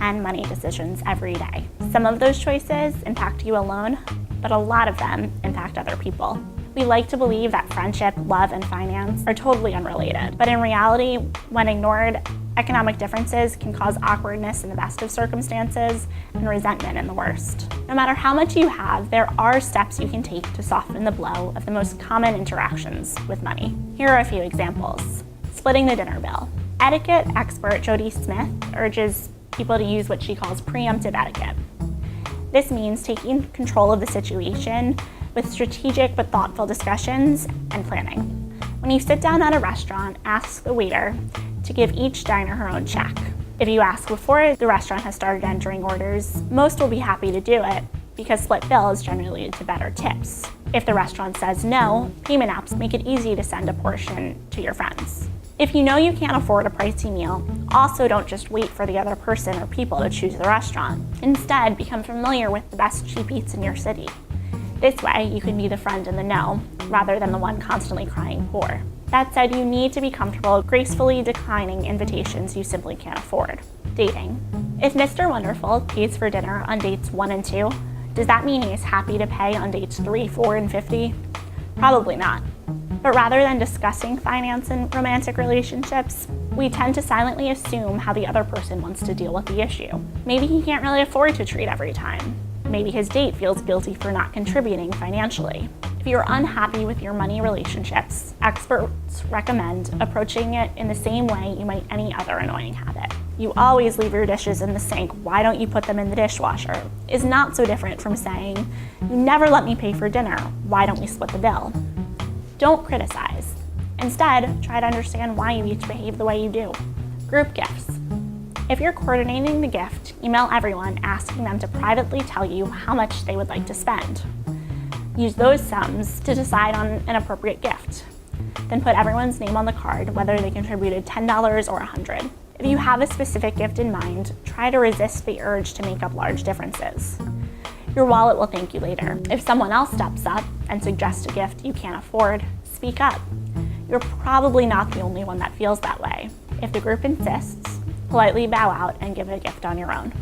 10 money decisions every day. Some of those choices impact you alone, but a lot of them impact other people. We like to believe that friendship, love, and finance are totally unrelated, but in reality, when ignored, economic differences can cause awkwardness in the best of circumstances and resentment in the worst. No matter how much you have, there are steps you can take to soften the blow of the most common interactions with money. Here are a few examples. Splitting the dinner bill. Etiquette expert Jody Smith urges people to use what she calls preemptive etiquette. This means taking control of the situation with strategic but thoughtful discussions and planning. When you sit down at a restaurant, ask the waiter to give each diner her own check. If you ask before the restaurant has started entering orders, most will be happy to do it because split bills generally lead to better tips. If the restaurant says no, payment apps make it easy to send a portion to your friends. If you know you can't afford a pricey meal, also don't just wait for the other person or people to choose the restaurant. Instead, become familiar with the best cheap eats in your city. This way, you can be the friend in the know, rather than the one constantly crying poor. That said, you need to be comfortable gracefully declining invitations you simply can't afford. Dating. If Mr. Wonderful pays for dinner on dates 1 and 2, does that mean he's happy to pay on dates 3, 4, and 50? Probably not. But rather than discussing finance in romantic relationships, we tend to silently assume how the other person wants to deal with the issue. Maybe he can't really afford to treat every time. Maybe his date feels guilty for not contributing financially. If you're unhappy with your money relationships, experts recommend approaching it in the same way you might any other annoying habit. You always leave your dishes in the sink, why don't you put them in the dishwasher? Is not so different from saying, you never let me pay for dinner, why don't we split the bill? Don't criticize. Instead, try to understand why you each behave the way you do. Group gifts. If you're coordinating the gift, email everyone asking them to privately tell you how much they would like to spend. Use those sums to decide on an appropriate gift. Then put everyone's name on the card, whether they contributed $10 or $100. If you have a specific gift in mind, try to resist the urge to make up large differences. Your wallet will thank you later. If someone else steps up and suggests a gift you can't afford, speak up. You're probably not the only one that feels that way. If the group insists, politely bow out and give a gift on your own.